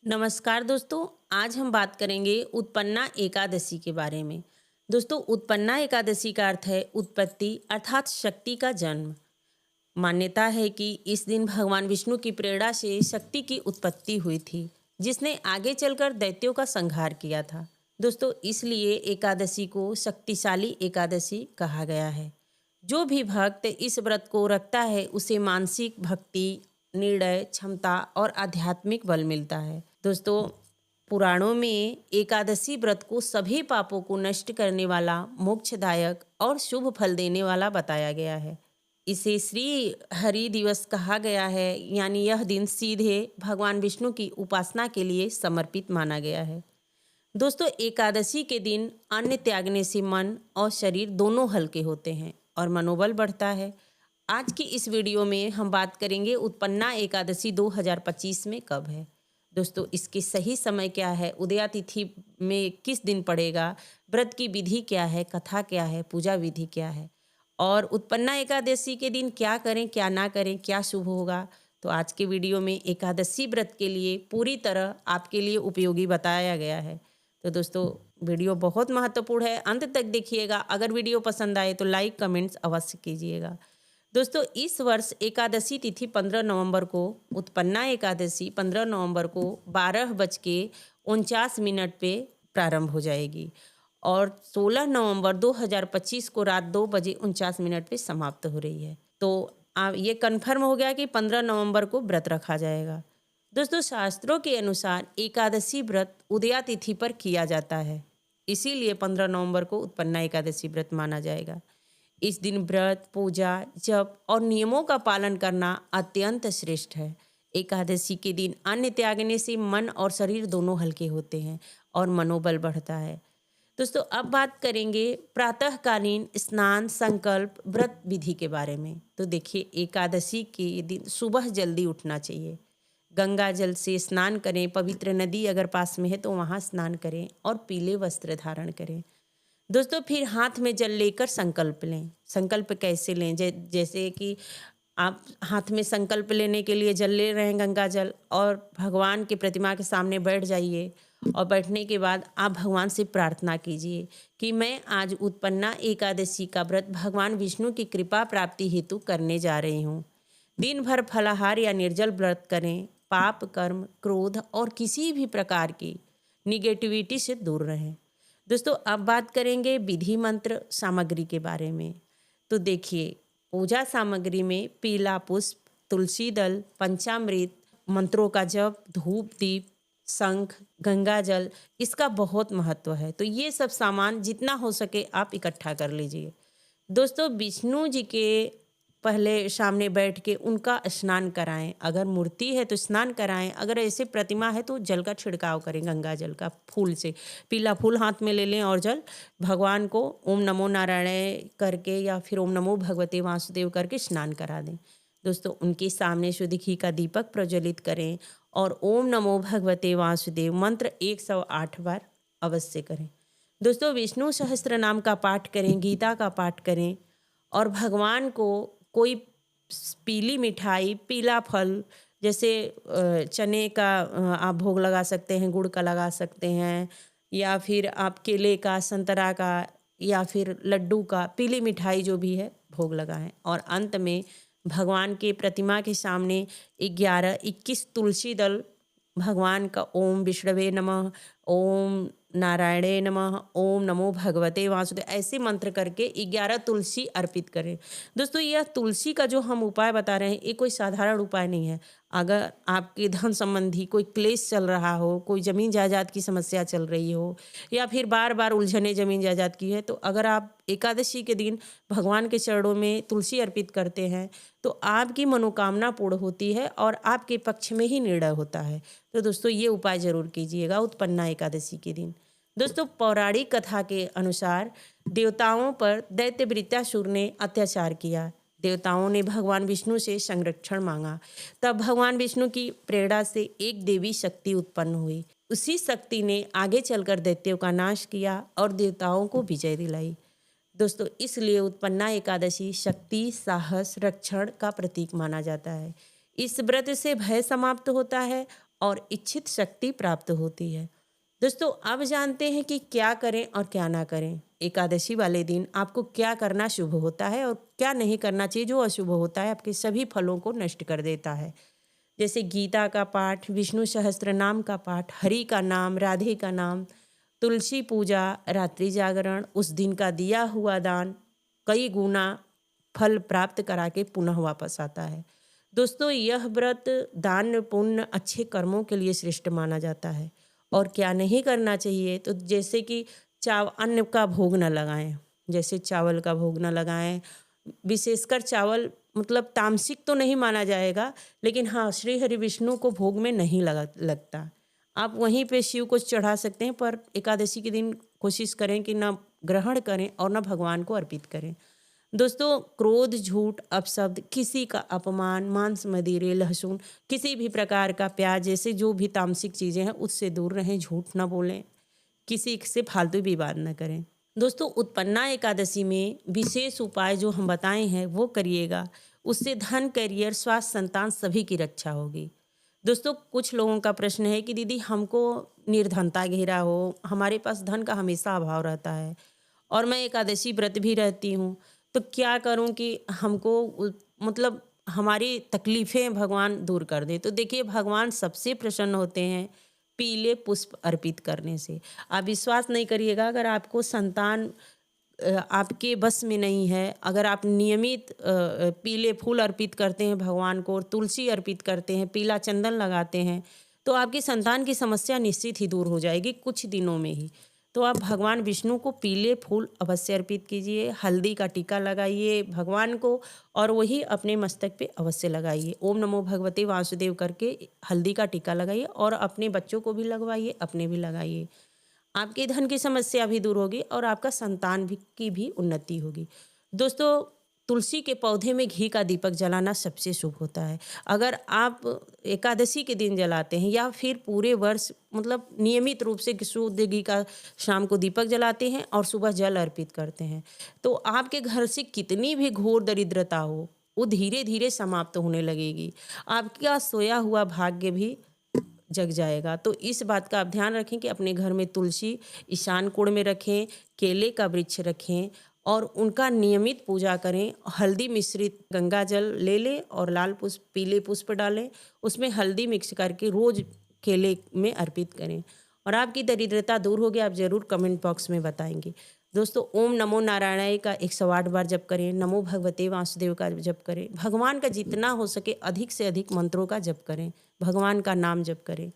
नमस्कार दोस्तों। आज हम बात करेंगे उत्पन्ना एकादशी के बारे में। दोस्तों, उत्पन्ना एकादशी का अर्थ है उत्पत्ति अर्थात शक्ति का जन्म। मान्यता है कि इस दिन भगवान विष्णु की प्रेरणा से शक्ति की उत्पत्ति हुई थी, जिसने आगे चलकर दैत्यों का संहार किया था। दोस्तों, इसलिए एकादशी को शक्तिशाली एकादशी कहा गया है। जो भी भक्त इस व्रत को रखता है उसे मानसिक भक्ति, निर्णय क्षमता और आध्यात्मिक बल मिलता है। दोस्तों, पुराणों में एकादशी व्रत को सभी पापों को नष्ट करने वाला, मोक्षदायक और शुभ फल देने वाला बताया गया है। इसे श्री हरि दिवस कहा गया है, यानी यह दिन सीधे भगवान विष्णु की उपासना के लिए समर्पित माना गया है। दोस्तों, एकादशी के दिन अन्न त्यागने से मन और शरीर दोनों हल्के होते हैं और मनोबल बढ़ता है। आज की इस वीडियो में हम बात करेंगे उत्पन्ना एकादशी 2025 में कब है। दोस्तों, इसके सही समय क्या है, उदया तिथि में किस दिन पड़ेगा, व्रत की विधि क्या है, कथा क्या है, पूजा विधि क्या है और उत्पन्ना एकादशी के दिन क्या करें क्या ना करें, क्या शुभ होगा। तो आज के वीडियो में एकादशी व्रत के लिए पूरी तरह आपके लिए उपयोगी बताया गया है। तो दोस्तों, वीडियो बहुत महत्वपूर्ण है, अंत तक देखिएगा। अगर वीडियो पसंद आए तो लाइक कमेंट्स अवश्य कीजिएगा। दोस्तों, इस वर्ष एकादशी तिथि 15 नवंबर को, उत्पन्ना एकादशी 15 नवंबर को 12:49 पे प्रारंभ हो जाएगी और 16 नवंबर 2025 को रात 2:49 पे समाप्त हो रही है। तो ये कन्फर्म हो गया कि 15 नवंबर को व्रत रखा जाएगा। दोस्तों, शास्त्रों के अनुसार एकादशी व्रत उदया तिथि पर किया जाता है, इसीलिए 15 नवंबर को उत्पन्ना एकादशी व्रत माना जाएगा। इस दिन व्रत, पूजा, जप और नियमों का पालन करना अत्यंत श्रेष्ठ है। एकादशी के दिन अन्न त्यागने से मन और शरीर दोनों हल्के होते हैं और मनोबल बढ़ता है। दोस्तों, अब बात करेंगे प्रातःकालीन स्नान, संकल्प, व्रत विधि के बारे में। तो देखिए, एकादशी के दिन सुबह जल्दी उठना चाहिए। गंगा जल से स्नान करें, पवित्र नदी अगर पास में है तो वहाँ स्नान करें और पीले वस्त्र धारण करें। दोस्तों, फिर हाथ में जल लेकर संकल्प लें। संकल्प कैसे लें? जैसे कि आप हाथ में संकल्प लेने के लिए जल ले रहे हैं, गंगा जल, और भगवान की प्रतिमा के सामने बैठ जाइए और बैठने के बाद आप भगवान से प्रार्थना कीजिए कि मैं आज उत्पन्ना एकादशी का व्रत भगवान विष्णु की कृपा प्राप्ति हेतु करने जा रही हूँ। दिन भर फलाहार या निर्जल व्रत करें। पाप, कर्म, क्रोध और किसी भी प्रकार की निगेटिविटी से दूर रहें। दोस्तों, अब बात करेंगे विधि मंत्र सामग्री के बारे में। तो देखिए, पूजा सामग्री में पीला पुष्प, तुलसी दल, पंचामृत, मंत्रों का जप, धूप दीप, शंख, गंगा जल, इसका बहुत महत्व है। तो ये सब सामान जितना हो सके आप इकट्ठा कर लीजिए। दोस्तों, विष्णु जी के पहले सामने बैठ के उनका स्नान कराएं। अगर मूर्ति है तो स्नान कराएं, अगर ऐसे प्रतिमा है तो जल का छिड़काव करें, गंगा जल का फूल से। पीला फूल हाथ में ले लें और जल भगवान को ओम नमो नारायण करके या फिर ओम नमो भगवते वासुदेव करके स्नान करा दें। दोस्तों, उनके सामने शुद्ध घी का दीपक प्रज्वलित करें और ओम नमो भगवते वासुदेव मंत्र 108 बार अवश्य करें। दोस्तों, विष्णु सहस्त्र नाम का पाठ करें, गीता का पाठ करें और भगवान को कोई पीली मिठाई, पीला फल, जैसे चने का आप भोग लगा सकते हैं, गुड़ का लगा सकते हैं, या फिर आप केले का, संतरा का या फिर लड्डू का, पीली मिठाई जो भी है भोग लगाएं। और अंत में भगवान के प्रतिमा के सामने 11-21 तुलसी दल भगवान का ओम विष्णवे नमः, ओम नारायणे नमः, ओम नमो भगवते वासुदेव, ऐसे मंत्र करके 11 तुलसी अर्पित करें। दोस्तों, यह तुलसी का जो हम उपाय बता रहे हैं ये कोई साधारण उपाय नहीं है। अगर आपके धन संबंधी कोई क्लेश चल रहा हो, कोई ज़मीन जायदाद की समस्या चल रही हो या फिर बार बार उलझने ज़मीन जायदाद की है, तो अगर आप एकादशी के दिन भगवान के चरणों में तुलसी अर्पित करते हैं तो आपकी मनोकामना पूर्ण होती है और आपके पक्ष में ही निर्णय होता है। तो दोस्तों, ये उपाय जरूर कीजिएगा उत्पन्ना एकादशी के दिन। दोस्तों, पौराणिक कथा के अनुसार देवताओं पर दैत्य वृत्तासुर ने अत्याचार किया। देवताओं ने भगवान विष्णु से संरक्षण मांगा। तब भगवान विष्णु की प्रेरणा से एक देवी शक्ति उत्पन्न हुई। उसी शक्ति ने आगे चलकर दैत्यों का नाश किया और देवताओं को विजय दिलाई। दोस्तों, इसलिए उत्पन्ना एकादशी शक्ति, साहस, रक्षण का प्रतीक माना जाता है। इस व्रत से भय समाप्त होता है और इच्छित शक्ति प्राप्त होती है। दोस्तों, अब जानते हैं कि क्या करें और क्या ना करें। एकादशी वाले दिन आपको क्या करना शुभ होता है और क्या नहीं करना चाहिए, जो अशुभ होता है आपके सभी फलों को नष्ट कर देता है। जैसे गीता का पाठ, विष्णु सहस्त्र नाम का पाठ, हरि का नाम, राधे का नाम, तुलसी पूजा, रात्रि जागरण, उस दिन का दिया हुआ दान कई गुना फल प्राप्त करा के पुनः वापस आता है। दोस्तों, यह व्रत दान पुण्य अच्छे कर्मों के लिए श्रेष्ठ माना जाता है। और क्या नहीं करना चाहिए, तो जैसे कि अन्न का भोग न लगाएं। जैसे चावल का भोग न लगाएं। विशेषकर चावल मतलब तामसिक तो नहीं माना जाएगा, लेकिन हाँ, श्री हरि विष्णु को भोग में नहीं लगता। आप वहीं पे शिव को चढ़ा सकते हैं, पर एकादशी के दिन कोशिश करें कि ना ग्रहण करें और ना भगवान को अर्पित करें। दोस्तों, क्रोध, झूठ, अपशब्द, किसी का अपमान, मांस, मदिरे, लहसुन, किसी भी प्रकार का प्याज जैसे जो भी तामसिक चीज़ें हैं उससे दूर रहें। झूठ ना बोलें, किसी से फालतू विवाद न करें। दोस्तों, उत्पन्ना एकादशी में विशेष उपाय जो हम बताए हैं वो करिएगा। उससे धन, करियर, स्वास्थ्य, संतान सभी की रक्षा होगी। दोस्तों, कुछ लोगों का प्रश्न है कि दीदी हमको निर्धनता घेरा हो, हमारे पास धन का हमेशा अभाव रहता है और मैं एकादशी व्रत भी रहती हूँ, तो क्या करूँ कि हमको मतलब हमारी तकलीफ़ें भगवान दूर कर दे। तो देखिए, भगवान सबसे प्रसन्न होते हैं पीले पुष्प अर्पित करने से। आप विश्वास नहीं करिएगा, अगर आपको संतान आपके बस में नहीं है, अगर आप नियमित पीले फूल अर्पित करते हैं भगवान को और तुलसी अर्पित करते हैं, पीला चंदन लगाते हैं, तो आपकी संतान की समस्या निश्चित ही दूर हो जाएगी कुछ दिनों में ही। तो आप भगवान विष्णु को पीले फूल अवश्य अर्पित कीजिए, हल्दी का टीका लगाइए भगवान को और वही अपने मस्तक पे अवश्य लगाइए। ओम नमो भगवते वासुदेव करके हल्दी का टीका लगाइए और अपने बच्चों को भी लगवाइए, अपने भी लगाइए। आपके धन की समस्या भी दूर होगी और आपका संतान भी की भी उन्नति होगी। दोस्तों, तुलसी के पौधे में घी का दीपक जलाना सबसे शुभ होता है। अगर आप एकादशी के दिन जलाते हैं या फिर पूरे वर्ष मतलब नियमित रूप से शुद्ध घी का शाम को दीपक जलाते हैं और सुबह जल अर्पित करते हैं, तो आपके घर से कितनी भी घोर दरिद्रता हो, वो धीरे धीरे समाप्त होने लगेगी। आपका सोया हुआ भाग्य भी जग जाएगा। तो इस बात का आप ध्यान रखें कि अपने घर में तुलसी ईशान कोण में रखें, केले का वृक्ष रखें और उनका नियमित पूजा करें। हल्दी मिश्रित गंगा जल ले लें और लाल पुष्प, पीले पुष्प डालें, उसमें हल्दी मिक्स करके रोज केले में अर्पित करें और आपकी दरिद्रता दूर होगी। आप जरूर कमेंट बॉक्स में बताएंगे। दोस्तों, ओम नमो नारायणाय का 108 बार जप करें, नमो भगवते वासुदेव का जप करें, भगवान का जितना हो सके अधिक से अधिक मंत्रों का जप करें, भगवान का नाम जप करें।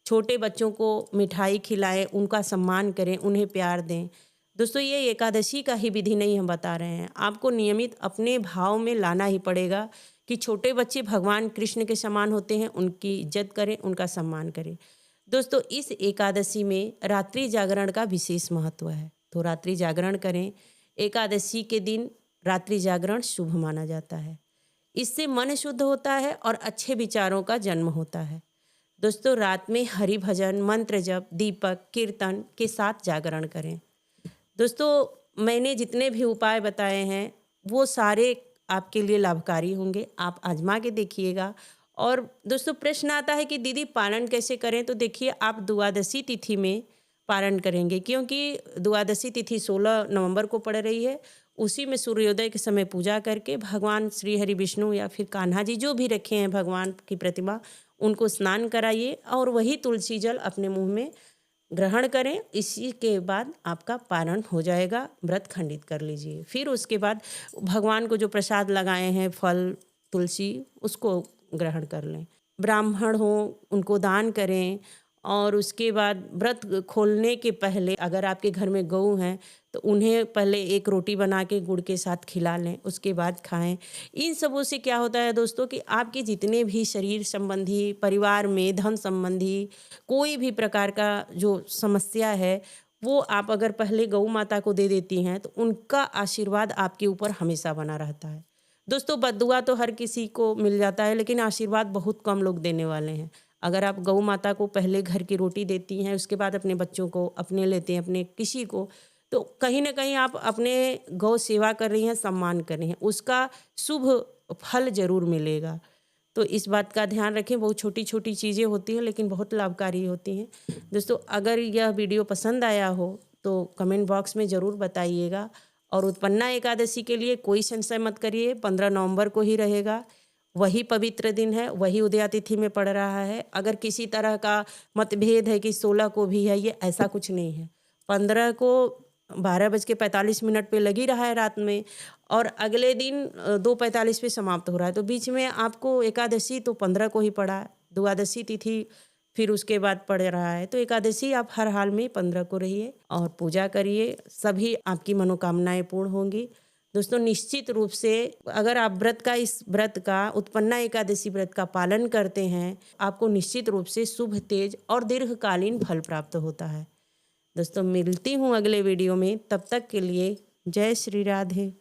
छोटे बच्चों को मिठाई खिलाएं, उनका सम्मान करें, उन्हें प्यार दें। दोस्तों, ये एकादशी का ही विधि नहीं हम बता रहे हैं, आपको नियमित अपने भाव में लाना ही पड़ेगा कि छोटे बच्चे भगवान कृष्ण के समान होते हैं, उनकी इज्जत करें, उनका सम्मान करें। दोस्तों, इस एकादशी में रात्रि जागरण का विशेष महत्व है, तो रात्रि जागरण करें। एकादशी के दिन रात्रि जागरण शुभ माना जाता है। इससे मन शुद्ध होता है और अच्छे विचारों का जन्म होता है। दोस्तों, रात में हरि भजन, मंत्र जप, दीपक, कीर्तन के साथ जागरण करें। दोस्तों, मैंने जितने भी उपाय बताए हैं वो सारे आपके लिए लाभकारी होंगे, आप आजमा के देखिएगा। और दोस्तों, प्रश्न आता है कि दीदी पारण कैसे करें, तो देखिए, आप द्वादशी तिथि में पारण करेंगे, क्योंकि द्वादशी तिथि 16 नवंबर को पड़ रही है। उसी में सूर्योदय के समय पूजा करके भगवान श्री हरि विष्णु या फिर कान्हा जी जो भी रखे हैं भगवान की प्रतिमा, उनको स्नान कराइए और वही तुलसी जल अपने मुंह में ग्रहण करें। इसी के बाद आपका पारण हो जाएगा, व्रत खंडित कर लीजिए। फिर उसके बाद भगवान को जो प्रसाद लगाए हैं, फल, तुलसी, उसको ग्रहण कर लें। ब्राह्मण हो उनको दान करें और उसके बाद व्रत खोलने के पहले अगर आपके घर में गऊ हैं तो उन्हें पहले एक रोटी बना के गुड़ के साथ खिला लें, उसके बाद खाएं। इन सबों से क्या होता है दोस्तों कि आपके जितने भी शरीर संबंधी, परिवार में धन संबंधी कोई भी प्रकार का जो समस्या है, वो आप अगर पहले गौ माता को दे देती हैं तो उनका आशीर्वाद आपके ऊपर हमेशा बना रहता है। दोस्तों, बद्दुआ तो हर किसी को मिल जाता है, लेकिन आशीर्वाद बहुत कम लोग देने वाले हैं। अगर आप गौ माता को पहले घर की रोटी देती हैं, उसके बाद अपने बच्चों को, अपने लेते हैं, अपने किसी को, तो कहीं ना कहीं आप अपने गौ सेवा कर रही हैं, सम्मान कर रही हैं, उसका शुभ फल जरूर मिलेगा। तो इस बात का ध्यान रखें। बहुत छोटी-छोटी चीज़ें होती हैं लेकिन बहुत लाभकारी होती हैं। दोस्तों, अगर यह वीडियो पसंद आया हो तो कमेंट बॉक्स में ज़रूर बताइएगा और उत्पन्ना एकादशी के लिए कोई संशय मत करिए, 15 नवंबर को ही रहेगा। वही पवित्र दिन है, वही उदया तिथि में पड़ रहा है। अगर किसी तरह का मतभेद है कि 16 को भी है, ये ऐसा कुछ नहीं है। 15 को 12:45 पे लग ही रहा है रात में और अगले दिन 2:45 पे समाप्त हो रहा है। तो बीच में आपको एकादशी तो 15 को ही पड़ा है, द्वादशी तिथि फिर उसके बाद पड़ रहा है। तो एकादशी आप हर हाल में 15 को रहिए और पूजा करिए, सभी आपकी मनोकामनाएँ पूर्ण होंगी। दोस्तों, निश्चित रूप से अगर आप इस व्रत का उत्पन्ना एकादशी व्रत का पालन करते हैं, आपको निश्चित रूप से शुभ, तेज और दीर्घकालीन फल प्राप्त होता है। दोस्तों, मिलती हूँ अगले वीडियो में, तब तक के लिए जय श्री राधे।